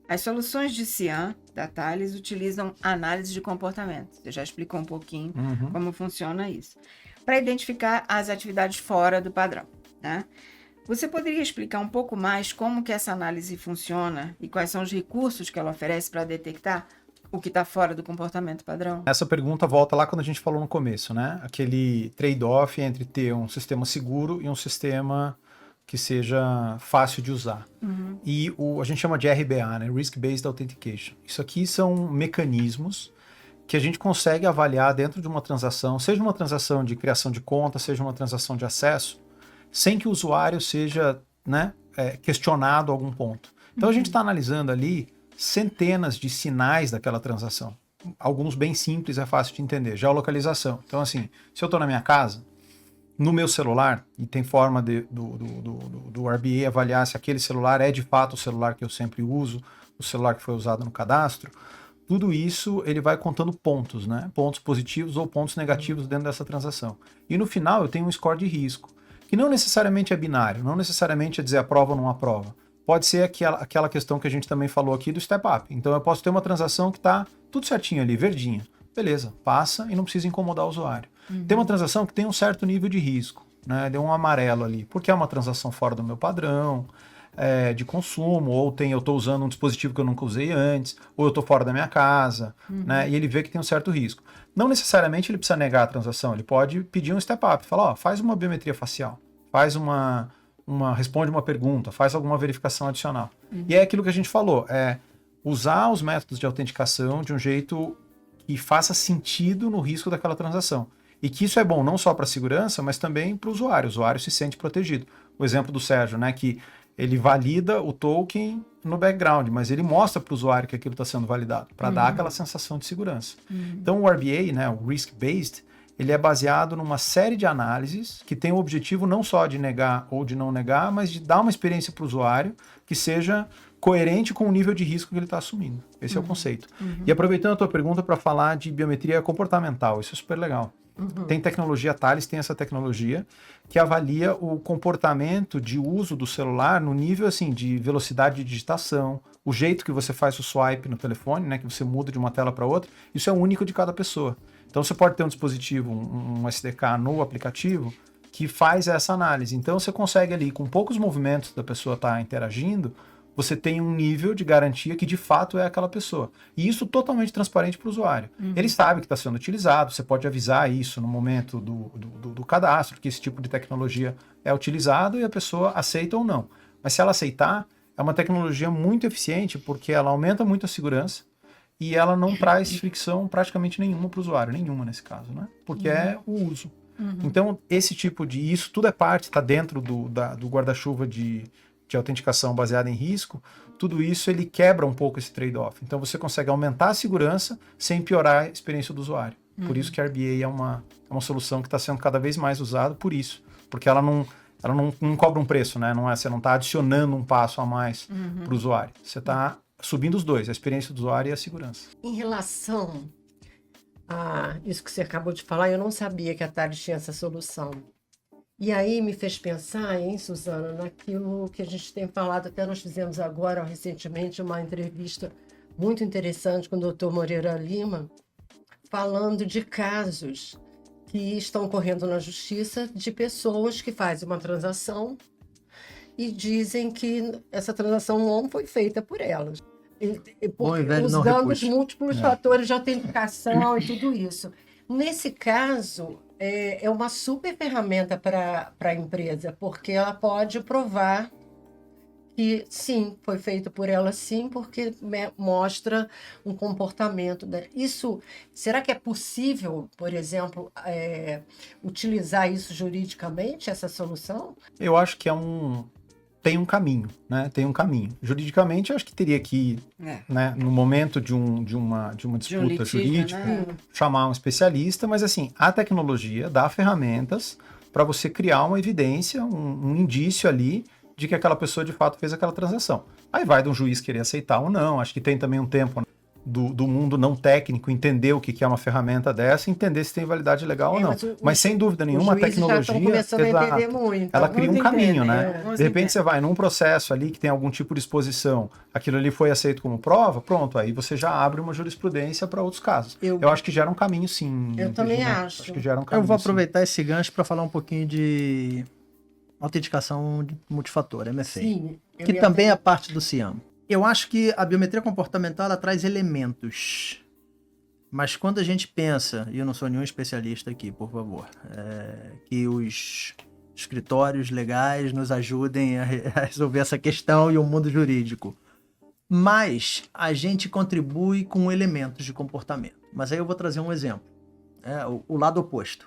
As soluções de Cian, da Thales, utilizam análise de comportamento. Você já explicou um pouquinho como funciona isso. Para identificar as atividades fora do padrão, né? Você poderia explicar um pouco mais como que essa análise funciona e quais são os recursos que ela oferece para detectar o que está fora do comportamento padrão? Essa pergunta volta lá quando a gente falou no começo, né? Aquele trade-off entre ter um sistema seguro e um sistema que seja fácil de usar. E a gente chama de RBA, né? Risk-Based Authentication. Isso aqui são mecanismos que a gente consegue avaliar dentro de uma transação, seja uma transação de criação de conta, seja uma transação de acesso, sem que o usuário seja, né, questionado a algum ponto. Então a gente está analisando ali centenas de sinais daquela transação. Alguns bem simples, é fácil de entender. Geolocalização. Então, assim, se eu estou na minha casa, no meu celular, e tem forma do RBA avaliar se aquele celular é de fato o celular que eu sempre uso, o celular que foi usado no cadastro, tudo isso ele vai contando pontos, né? Pontos positivos ou pontos negativos dentro dessa transação. E no final eu tenho um score de risco, que não necessariamente é binário, não necessariamente é dizer aprova ou não aprova. Pode ser aquela questão que a gente também falou aqui do step up. Então eu posso ter uma transação que está tudo certinho ali, verdinha. Beleza, passa e não precisa incomodar o usuário. Tem uma transação que tem um certo nível de risco, né? Deu um amarelo ali, porque é uma transação fora do meu padrão de consumo, ou eu estou usando um dispositivo que eu nunca usei antes, ou eu estou fora da minha casa, né? E ele vê que tem um certo risco. Não necessariamente ele precisa negar a transação, ele pode pedir um step up, falar, ó, faz uma biometria facial, faz responde uma pergunta, faz alguma verificação adicional. E é aquilo que a gente falou, usar os métodos de autenticação de um jeito que faça sentido no risco daquela transação. E que isso é bom não só para a segurança, mas também para o usuário se sente protegido. O exemplo do Sérgio, né, que ele valida o token no background, mas ele mostra para o usuário que aquilo está sendo validado, para dar aquela sensação de segurança. Então o RBA, né, o Risk-Based, ele é baseado numa série de análises que tem o objetivo não só de negar ou de não negar, mas de dar uma experiência para o usuário que seja coerente com o nível de risco que ele está assumindo. Esse é o conceito. E aproveitando a tua pergunta para falar de biometria comportamental, isso é super legal. Tem tecnologia, a Thales tem essa tecnologia que avalia o comportamento de uso do celular no nível assim de velocidade de digitação, o jeito que você faz o swipe no telefone, né, que você muda de uma tela para outra, isso é único de cada pessoa. Então você pode ter um dispositivo, um SDK no aplicativo que faz essa análise. Então você consegue ali, com poucos movimentos da pessoa estar interagindo, você tem um nível de garantia que de fato é aquela pessoa. E isso totalmente transparente para o usuário. Ele sabe que está sendo utilizado, você pode avisar isso no momento do cadastro, que esse tipo de tecnologia é utilizado e a pessoa aceita ou não. Mas se ela aceitar, é uma tecnologia muito eficiente porque ela aumenta muito a segurança e ela não traz fricção praticamente nenhuma para o usuário, nenhuma nesse caso, né? Porque é o uso. Então, esse tipo de... Isso tudo é parte, está dentro do guarda-chuva de autenticação baseada em risco, tudo isso ele quebra um pouco esse trade-off. Então você consegue aumentar a segurança sem piorar a experiência do usuário. Por isso que a RBA é uma solução que está sendo cada vez mais usada por isso. Porque ela não cobra um preço, né? Você não está adicionando um passo a mais para o usuário. Você está subindo os dois, a experiência do usuário e a segurança. Em relação a isso que você acabou de falar, eu não sabia que a Thales tinha essa solução. E aí me fez pensar, hein, Suzana, naquilo que a gente tem falado, até nós fizemos agora, recentemente, uma entrevista muito interessante com o Dr. Moreira Lima, falando de casos que estão correndo na justiça de pessoas que fazem uma transação e dizem que essa transação não foi feita por elas. Usando os múltiplos fatores de autenticação e tudo isso. Nesse caso, é uma super ferramenta para a empresa, porque ela pode provar que sim, foi feito por ela sim, porque mostra um comportamento. Isso, será que é possível, por exemplo, utilizar isso juridicamente, essa solução? Eu acho que tem um caminho, né? Tem um caminho. Juridicamente, eu acho que teria que, né, no momento de uma disputa litígio, jurídica, né? chamar um especialista, mas assim, a tecnologia dá ferramentas para você criar uma evidência, um indício ali de que aquela pessoa de fato fez aquela transação. Aí vai de um juiz querer aceitar ou não, acho que tem também um tempo do mundo não técnico entender o que é uma ferramenta dessa e entender se tem validade legal ou não. Mas sem dúvida nenhuma, a tecnologia, já começando a entender muito. Ela cria um caminho, né? Vamos De repente entender. você vai num processo ali que tem algum tipo de exposição, aquilo ali foi aceito como prova, pronto, aí você já abre uma jurisprudência para outros casos. Eu acho que gera um caminho, sim. Eu também Virginia. acho. Que gera um caminho, Eu vou sim. aproveitar esse gancho para falar um pouquinho de autenticação multifator, MFA, Sim. eu que ia- também é parte do CIAM. Eu acho que a biometria comportamental ela traz elementos, mas quando a gente pensa, e eu não sou nenhum especialista aqui, por favor, que os escritórios legais nos ajudem a resolver essa questão e o mundo jurídico. Mas a gente contribui com elementos de comportamento. Mas aí eu vou trazer um exemplo, o lado oposto.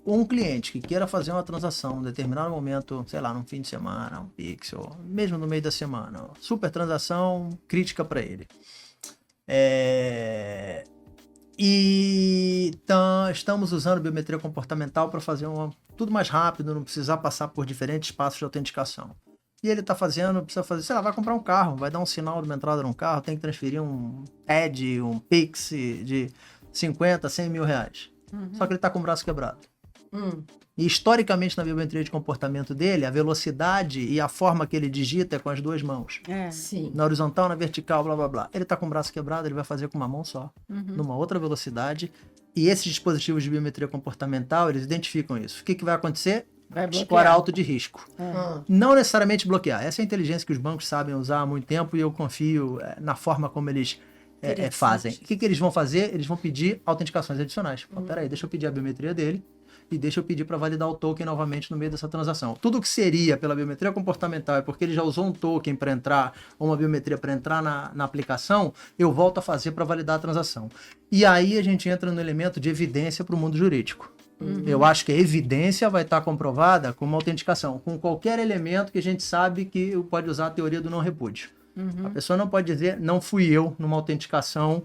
Um cliente que queira fazer uma transação em um determinado momento, sei lá, num fim de semana, um Pix, ou mesmo no meio da semana, super transação crítica para ele. E estamos usando biometria comportamental para fazer tudo mais rápido, não precisar passar por diferentes passos de autenticação. E ele está fazendo, precisa fazer, sei lá, vai comprar um carro, vai dar um sinal de uma entrada num carro, tem que transferir um TED, um Pix de 50, 100 mil reais. Só que ele está com o braço quebrado. E historicamente na biometria de comportamento dele, a velocidade e a forma que ele digita é com as duas mãos. Sim. Na horizontal, na vertical, blá blá blá. Ele está com o braço quebrado, ele vai fazer com uma mão só, numa outra velocidade. E esses dispositivos de biometria comportamental, eles identificam isso. O que vai acontecer? Vai bloquear. Score alto de risco. Ah, Não necessariamente bloquear. Essa é a inteligência que os bancos sabem usar há muito tempo e eu confio na forma como eles Interessante. fazem. O que eles vão fazer? Eles vão pedir autenticações adicionais. Peraí, deixa eu pedir a biometria dele e deixa eu pedir para validar o token novamente no meio dessa transação. Tudo que seria pela biometria comportamental é porque ele já usou um token para entrar, ou uma biometria para entrar na aplicação, eu volto a fazer para validar a transação. E aí a gente entra no elemento de evidência para o mundo jurídico. Eu acho que a evidência vai estar comprovada com uma autenticação, com qualquer elemento que a gente sabe que pode usar a teoria do não repúdio. A pessoa não pode dizer, não fui eu numa autenticação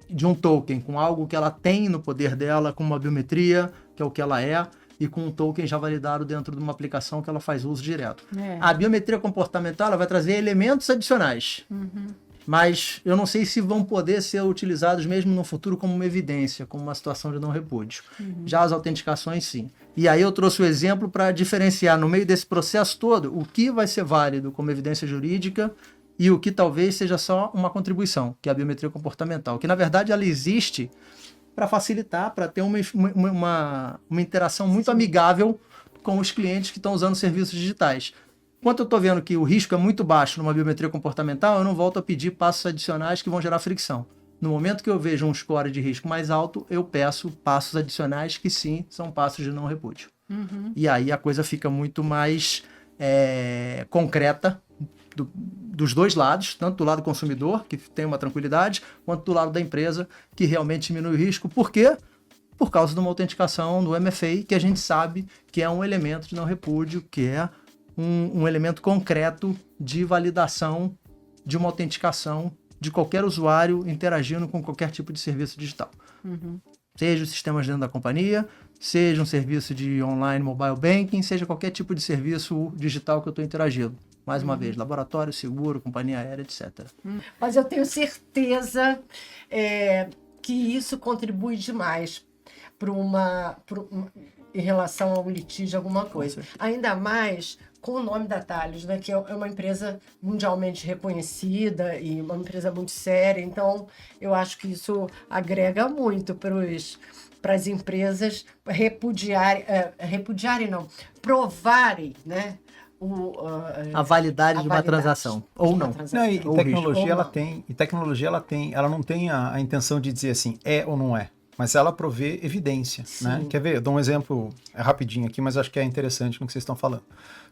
de um token, com algo que ela tem no poder dela, com uma biometria, que é o que ela é, e com um token já validado dentro de uma aplicação que ela faz uso direto. A biometria comportamental ela vai trazer elementos adicionais. Mas eu não sei se vão poder ser utilizados mesmo no futuro como uma evidência, como uma situação de não repúdio. Já as autenticações, sim. E aí eu trouxe o exemplo para diferenciar no meio desse processo todo o que vai ser válido como evidência jurídica e o que talvez seja só uma contribuição, que é a biometria comportamental, que na verdade ela existe para facilitar, para ter uma interação muito amigável com os clientes que estão usando serviços digitais. Enquanto eu estou vendo que o risco é muito baixo numa biometria comportamental, eu não volto a pedir passos adicionais que vão gerar fricção. No momento que eu vejo um score de risco mais alto, eu peço passos adicionais que sim, são passos de não repúdio. E aí a coisa fica muito mais concreta dos dois lados, tanto do lado consumidor, que tem uma tranquilidade, quanto do lado da empresa, que realmente diminui o risco. Por quê? Por causa de uma autenticação do MFA, que a gente sabe que é um elemento de não repúdio, que é um elemento concreto de validação de uma autenticação de qualquer usuário interagindo com qualquer tipo de serviço digital. Seja os sistemas dentro da companhia, seja um serviço de online mobile banking, seja qualquer tipo de serviço digital que eu estou interagindo. Mais uma vez, laboratório, seguro, companhia aérea, etc. Mas eu tenho certeza que isso contribui demais em relação ao litígio, alguma coisa. Ainda mais com o nome da Thales, né, que é uma empresa mundialmente reconhecida e uma empresa muito séria. Então, eu acho que isso agrega muito para as empresas repudiarem não, provarem, né, a validade de uma transação, ou não. Não, e Ou tecnologia risco. ela não tem a intenção de dizer assim, é ou não é, mas ela provê evidência, né? Quer ver? Eu dou um exemplo rapidinho aqui, mas acho que é interessante no que vocês estão falando.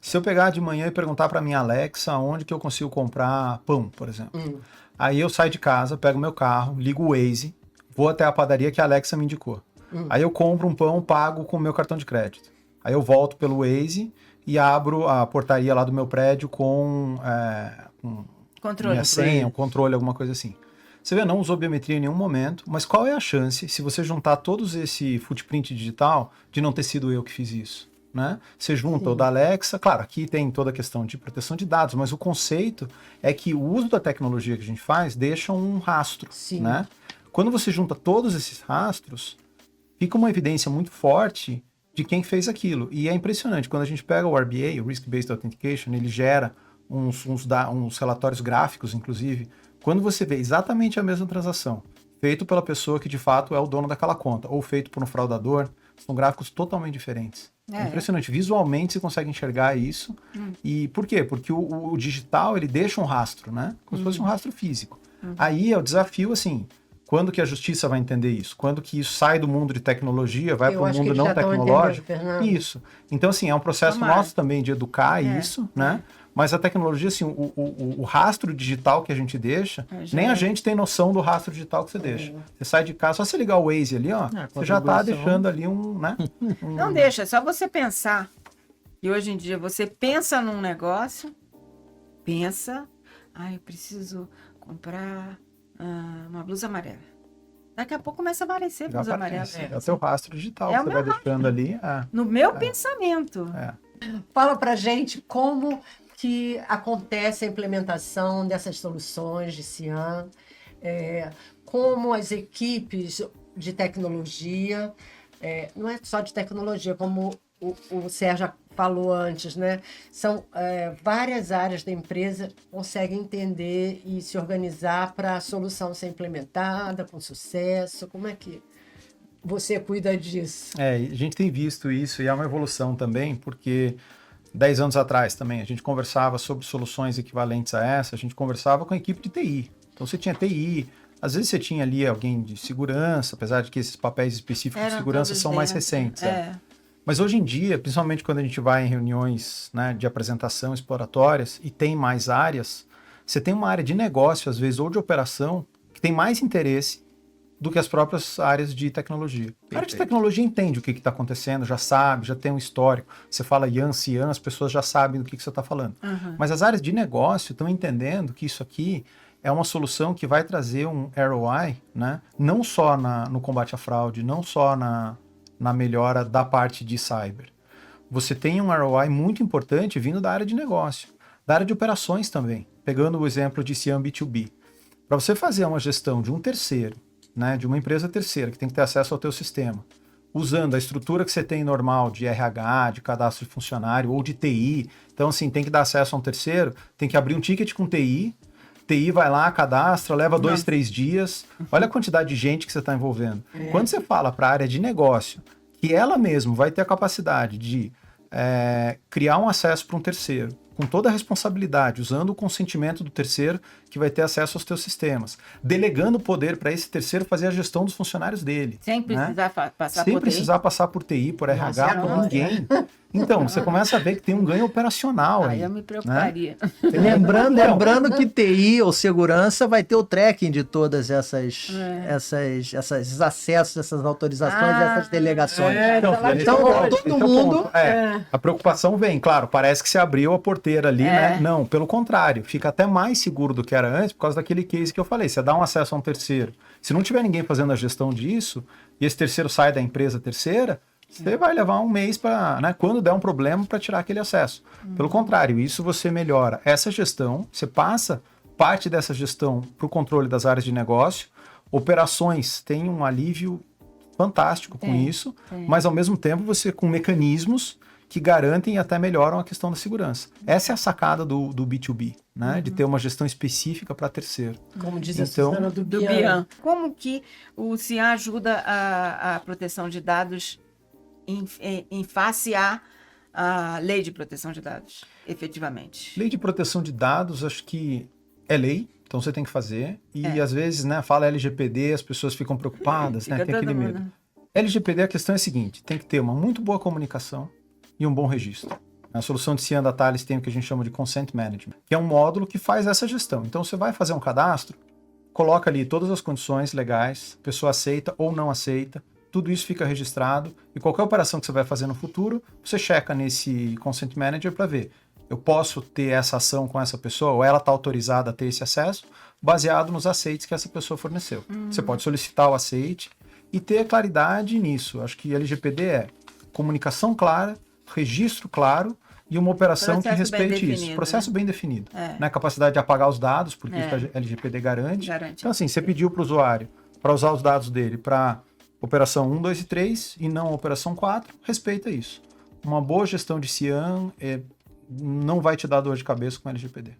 Se eu pegar de manhã e perguntar para minha Alexa onde que eu consigo comprar pão, por exemplo. Aí eu saio de casa, pego meu carro, ligo o Waze, vou até a padaria que a Alexa me indicou. Aí eu compro um pão, pago com o meu cartão de crédito. Aí eu volto pelo Waze e abro a portaria lá do meu prédio com minha senha, um controle, alguma coisa assim. Você vê, não usou biometria em nenhum momento, mas qual é a chance, se você juntar todos esse footprint digital, de não ter sido eu que fiz isso? né? Você junta o da Alexa, claro, aqui tem toda a questão de proteção de dados, mas o conceito é que o uso da tecnologia que a gente faz deixa um rastro, né? Quando você junta todos esses rastros, fica uma evidência muito forte de quem fez aquilo. E é impressionante, quando a gente pega o RBA, o Risk Based Authentication, ele gera uns relatórios gráficos, inclusive, quando você vê exatamente a mesma transação, feito pela pessoa que de fato é o dono daquela conta, ou feito por um fraudador, são gráficos totalmente diferentes. É impressionante. Visualmente você consegue enxergar isso. E por quê? Porque o digital, ele deixa um rastro, né? Como se fosse um rastro físico. Aí é o desafio, assim, quando que a justiça vai entender isso? Quando que isso sai do mundo de tecnologia, vai para o mundo não tecnológico? Isso. Então, assim, é um processo nosso também de educar isso, né? Mas a tecnologia, assim, o rastro digital que a gente deixa, nem a gente tem noção do rastro digital que você deixa. Você sai de casa, só você ligar o Waze ali, ó, você já tá deixando ali né? Não deixa, é só você pensar. E hoje em dia, você pensa num negócio, eu preciso comprar uma blusa amarela. Daqui a pouco começa a aparecer blusa amarela. É o seu rastro digital que você vai deixando ali. No meu pensamento. Fala pra gente como que acontece a implementação dessas soluções de CIAM, como as equipes de tecnologia, não é só de tecnologia, como o Sérgio falou antes, né? São várias áreas da empresa que conseguem entender e se organizar para a solução ser implementada com sucesso. Como é que você cuida disso? A gente tem visto isso e é uma evolução também, porque 10 anos atrás também a gente conversava sobre soluções equivalentes a essa, a gente conversava com a equipe de TI. Então você tinha TI, às vezes você tinha ali alguém de segurança, apesar de que esses papéis específicos de segurança são mais recentes. Mas hoje em dia, principalmente quando a gente vai em reuniões, né, de apresentação exploratórias e tem mais áreas, você tem uma área de negócio, às vezes, ou de operação, que tem mais interesse do que as próprias áreas de tecnologia. A área de tecnologia entende o que está acontecendo, já sabe, já tem um histórico. Você fala IAM, CIAM, as pessoas já sabem do que você está falando. Mas as áreas de negócio estão entendendo que isso aqui é uma solução que vai trazer um ROI, né? Não só no combate à fraude, não só na melhora da parte de cyber. Você tem um ROI muito importante vindo da área de negócio, da área de operações também. Pegando o exemplo de CIAM B2B. Para você fazer uma gestão de um terceiro, né, de uma empresa terceira que tem que ter acesso ao teu sistema, usando a estrutura que você tem normal de RH, de cadastro de funcionário ou de TI. Então, assim, tem que dar acesso a um terceiro, tem que abrir um ticket com TI vai lá, cadastra, leva 2, 3 dias. Olha a quantidade de gente que você está envolvendo. Quando você fala para a área de negócio, que ela mesma vai ter a capacidade de criar um acesso para um terceiro, com toda a responsabilidade, usando o consentimento do terceiro que vai ter acesso aos teus sistemas, delegando o poder para esse terceiro fazer a gestão dos funcionários dele. Sem precisar passar Sem por precisar TI. passar por TI, por RH, por ninguém. Então, você começa a ver que tem um ganho operacional aí. Eu me preocuparia. Né? Lembrando que TI ou segurança vai ter o tracking de todas esses acessos, essas autorizações, essas delegações. Então, todo mundo... A preocupação vem, claro, parece que se abriu a porteira ali, né? Não, pelo contrário, fica até mais seguro do que era antes por causa daquele case que eu falei. Você dá um acesso a um terceiro. Se não tiver ninguém fazendo a gestão disso, e esse terceiro sai da empresa terceira, você vai levar um mês para, né, quando der um problema, para tirar aquele acesso. Pelo contrário, isso você melhora essa gestão, você passa parte dessa gestão para o controle das áreas de negócio. Operações tem um alívio fantástico com isso, mas ao mesmo tempo você com mecanismos que garantem e até melhoram a questão da segurança. Essa é a sacada do B2B, né? De ter uma gestão específica para terceiro. Como diz a Suzana do BIAN. Como que o CIAM ajuda a proteção de dados em face à lei de proteção de dados, efetivamente? Lei de proteção de dados, acho que é lei, então você tem que fazer. E às vezes, né, fala LGPD, as pessoas ficam preocupadas, né? Tem aquele medo. LGPD, a questão é a seguinte, tem que ter uma muito boa comunicação e um bom registro. A solução de CIAM da Thales tem o que a gente chama de Consent Management, que é um módulo que faz essa gestão. Então você vai fazer um cadastro, coloca ali todas as condições legais, a pessoa aceita ou não aceita, tudo isso fica registrado e qualquer operação que você vai fazer no futuro, você checa nesse Consent Manager para ver, eu posso ter essa ação com essa pessoa ou ela está autorizada a ter esse acesso baseado nos aceites que essa pessoa forneceu. Você pode solicitar o aceite e ter claridade nisso. Acho que LGPD é comunicação clara, registro claro e uma operação que Processo bem respeite isso. definido, Processo né? bem definido. Né? Capacidade de apagar os dados, porque isso a LGPD garante. Então, assim, você pediu para o usuário para usar os dados dele para operação 1, 2 e 3 e não operação 4, respeita isso. Uma boa gestão de CIAM não vai te dar dor de cabeça com LGPD.